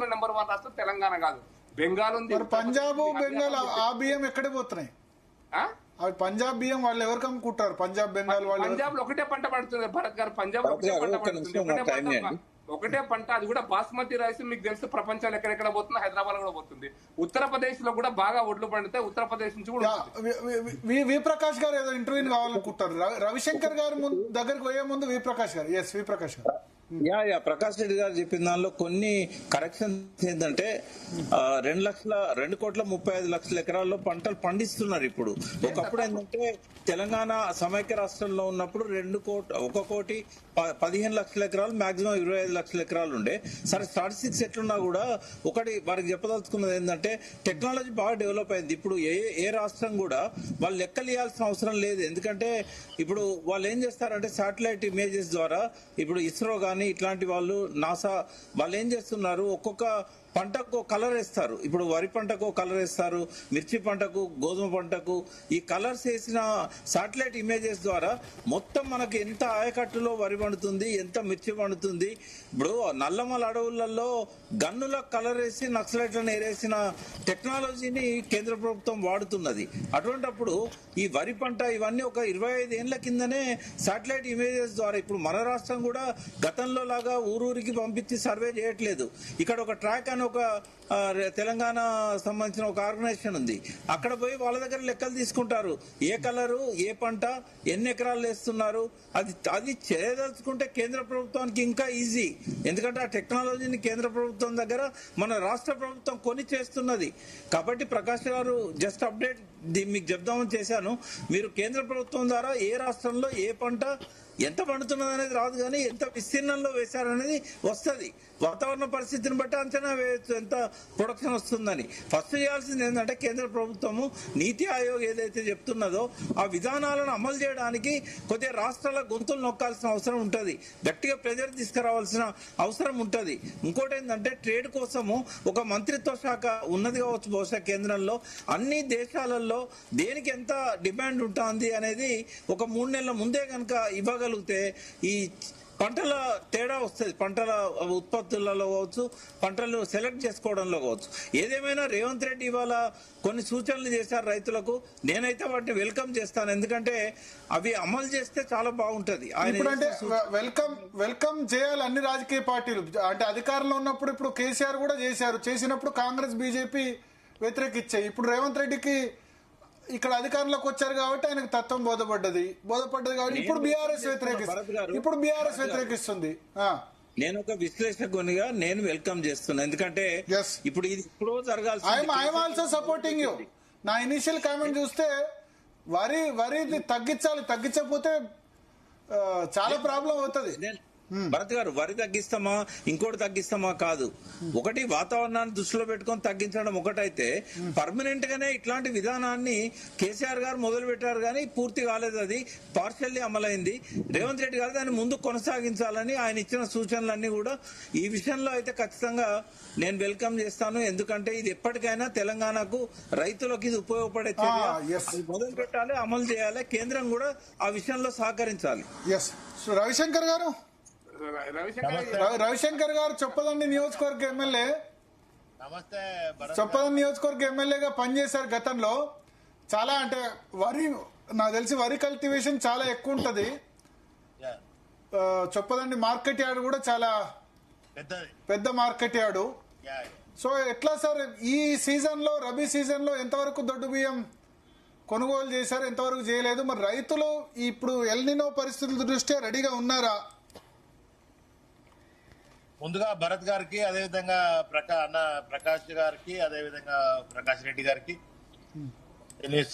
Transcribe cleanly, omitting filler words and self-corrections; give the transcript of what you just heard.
దేశంలో నెంబర్ 1 రాష్ట్రం తెలంగాణ కాదు, బెంగాల్ ఉంది. పంజాబ్ బెంగాల్ ఆ బియ్యం ఎక్కడ పోతున్నాయి? అవి పంజాబ్ బియ్యం వాళ్ళు ఎవరికి అమ్ముకుంటారు? పంజాబ్ బెంగాల్ వాళ్ళు. పంజాబ్ లో ఒకటే పంట పడుతుంది భరత్ గారు, పంజాబ్ లో ఒకటే పంట పడుతుంది, ఒకటే పంట. అది కూడా బాస్మతి రైస్ మీకు తెలుసు ప్రపంచంలో ఎక్కడెక్కడ పోతుంది, హైదరాబాద్ కూడా పోతుంది. ఉత్తరప్రదేశ్ లో కూడా బాగా ఒడ్లు పండితే ఉత్తరప్రదేశ్ నుంచి కూడా. వి ప్రకాష్ గారు ఏదో ఇంటర్వ్యూ కావాలనుకుంటారు. రవిశంకర్ గారు దగ్గరికి పోయే ముందు వి ప్రకాష్ గారు. ఎస్, వి ప్రకాష్ గారు. ప్రకాష్ రెడ్డి గారు చెప్పిన దానిలో కొన్ని కరెక్షన్స్ ఏంటంటే 2,35,00,000 ఎకరాల్లో పంటలు పండిస్తున్నారు ఇప్పుడు. ఒకప్పుడు ఏంటంటే తెలంగాణ సమైక్య రాష్ట్రంలో ఉన్నప్పుడు 1,15,00,000 ఎకరాలు మాక్సిమం 25,00,000 ఎకరాలు ఉండే. సరే స్టాటిస్టిక్స్ ఎట్లున్నా కూడా ఒకటి వారికి చెప్పదలుచుకున్నది ఏంటంటే టెక్నాలజీ బాగా డెవలప్ అయింది. ఇప్పుడు ఏ రాష్ట్రం కూడా వాళ్ళు లెక్కలు ఇవ్వాల్సిన అవసరం లేదు. ఎందుకంటే ఇప్పుడు వాళ్ళు ఏం చేస్తారంటే శాటిలైట్ ఇమేజెస్ ద్వారా ఇప్పుడు ఇస్రో గానీ ఇట్లాంటి వాళ్ళు నాసా వాళ్ళు ఏం చేస్తున్నారు, ఒక్కొక్క పంటకు కలర్ వేస్తారు. ఇప్పుడు వరి పంటకు కలర్ వేస్తారు, మిర్చి పంటకు, గోధుమ పంటకు. ఈ కలర్స్ వేసిన శాటిలైట్ ఇమేజెస్ ద్వారా మొత్తం మనకి ఎంత ఆయకట్టులో వరి పండుతుంది, ఎంత మిర్చి పండుతుంది. ఇప్పుడు నల్లమల అడవులలో గన్నుల కలర్ వేసి నక్సలైట్లను ఏరేసిన టెక్నాలజీని కేంద్ర ప్రభుత్వం వాడుతున్నది. అటువంటిప్పుడు ఈ వరి పంట ఇవన్నీ ఒక 25 ఏళ్ల కిందనే శాటిలైట్ ఇమేజెస్ ద్వారా. ఇప్పుడు మన రాష్ట్రం కూడా గతంలో లాగా ఊరూరికి పంపించి సర్వే చేయట్లేదు. ఇక్కడ ఒక ట్రాక్ అని ఒక తెలంగాణ సంబంధించిన ఒక ఆర్గనైజేషన్ ఉంది. అక్కడ పోయి వాళ్ళ దగ్గర లెక్కలు తీసుకుంటారు. ఏ కలరు, ఏ పంట, ఎన్ని ఎకరాలు వేస్తున్నారు. అది చేయదలుచుకుంటే కేంద్ర ప్రభుత్వానికి ఇంకా ఈజీ. ఎందుకంటే ఆ టెక్నాలజీని కేంద్ర ప్రభుత్వం దగ్గర మన రాష్ట్ర ప్రభుత్వం కొని చేస్తున్నది. కాబట్టి ప్రకాష్ గారు జస్ట్ అప్డేట్ మీకు చెప్దామని చేశాను. మీరు కేంద్ర ప్రభుత్వం ద్వారా ఏ రాష్ట్రంలో ఏ పంట ఎంత పండుతున్నది అనేది రాదు, కానీ ఎంత విస్తీర్ణంలో వేశారనేది వస్తుంది. వాతావరణ పరిస్థితిని బట్టి అంచనా వేయచ్చు ఎంత ప్రొడక్షన్ వస్తుందని. ఫస్ట్ చేయాల్సింది ఏంటంటే కేంద్ర ప్రభుత్వము నీతి ఆయోగ్ ఏదైతే చెప్తున్నదో ఆ విధానాలను అమలు చేయడానికి కొద్దిగా రాష్ట్రాల గొంతులు నొక్కాల్సిన అవసరం ఉంటుంది, గట్టిగా ప్రెజర్ తీసుకురావాల్సిన అవసరం ఉంటుంది. ఇంకోటి ఏంటంటే ట్రేడ్ కోసము ఒక మంత్రిత్వ శాఖ ఉన్నది కావచ్చు బహుశా కేంద్రంలో. అన్ని దేశాలలో దేనికి ఎంత డిమాండ్ ఉంటుంది అనేది ఒక 3 నెలల ముందే కనుక ఇవ్వగలిగితే ఈ పంటల తేడా వస్తుంది. పంటల ఉత్పత్తులలో కావచ్చు, పంటలు సెలెక్ట్ చేసుకోవడంలో కావచ్చు. ఏదేమైనా రేవంత్ రెడ్డి ఇవాళ కొన్ని సూచనలు చేశారు రైతులకు. నేనైతే వాటిని వెల్కమ్ చేస్తాను, ఎందుకంటే అవి అమలు చేస్తే చాలా బాగుంటది. వెల్కమ్ చేయాలి అన్ని రాజకీయ పార్టీలు. అంటే అధికారంలో ఉన్నప్పుడు ఇప్పుడు కేసీఆర్ కూడా చేశారు, చేసినప్పుడు కాంగ్రెస్ బీజేపీ వ్యతిరేకించాయి. ఇప్పుడు రేవంత్ రెడ్డికి ఇక్కడ అధికారంలోకి వచ్చారు కాబట్టి ఆయనకు తత్వం బోధపడ్డది కాబట్టి ఇప్పుడు బీఆర్ఎస్ వ్యతిరేకిస్తుంది. నేను ఒక విశ్లేషకునిగా నేను వెల్కమ్ చేస్తున్నా, ఎందుకంటే ఇప్పుడు ఇది ఇప్పుడు జరగాల్సి. I'm also supporting you. నా ఇనిషియల్ కామెంట్ చూస్తే వరి తగ్గించకపోతే చాలా ప్రాబ్లం అవుతుంది. భరత్ గారు, వరి తగ్గిస్తామా ఇంకోటి తగ్గిస్తామా కాదు. ఒకటి వాతావరణాన్ని దృష్టిలో పెట్టుకొని తగ్గించడం ఒకటైతే, పర్మనెంట్ గానే ఇట్లాంటి విధానాన్ని కేసీఆర్ గారు మొదలు పెట్టారు కానీ పూర్తి కాలేదు. అది పార్షియల్లీ అమలైంది. రేవంత్ రెడ్డి గారు దాన్ని ముందు కొనసాగించాలని ఆయన ఇచ్చిన సూచనలన్నీ కూడా ఈ విషయంలో అయితే ఖచ్చితంగా నేను వెల్కమ్ చేస్తాను. ఎందుకంటే ఇది ఎప్పటికైనా తెలంగాణకు రైతులకు ఇది ఉపయోగపడే చర్య. మొదలు పెట్టాలి, అమలు చేయాలి. కేంద్రం కూడా ఆ విషయంలో సహకరించాలి. రవిశంకర్ గారు చొప్పదండి నియోజకవర్గ ఎమ్మెల్యే. చొప్పదండి నియోజకవర్గ ఎమ్మెల్యేగా పనిచేశారు గతంలో. చాలా అంటే నాకు తెలిసి వరి కల్టివేషన్ చాలా ఎక్కువ ఉంటది. చొప్పదండి మార్కెట్ యార్డ్ కూడా చాలా పెద్ద మార్కెట్ యార్డ్. సో ఎట్లా సార్ ఈ సీజన్ లో, రబీ సీజన్ లో ఎంతవరకు దొడ్డు బియ్యం కొనుగోలు చేశారు, ఎంతవరకు చేయలేదు? మరి రైతులు ఇప్పుడు ఎల్నినో పరిస్థితుల దృష్ట్యా రెడీగా ఉన్నారా? ముందుగా భరత్ గారికి, అదేవిధంగా ప్రకాష్ గారికి, అదేవిధంగా ప్రకాష్ రెడ్డి గారికి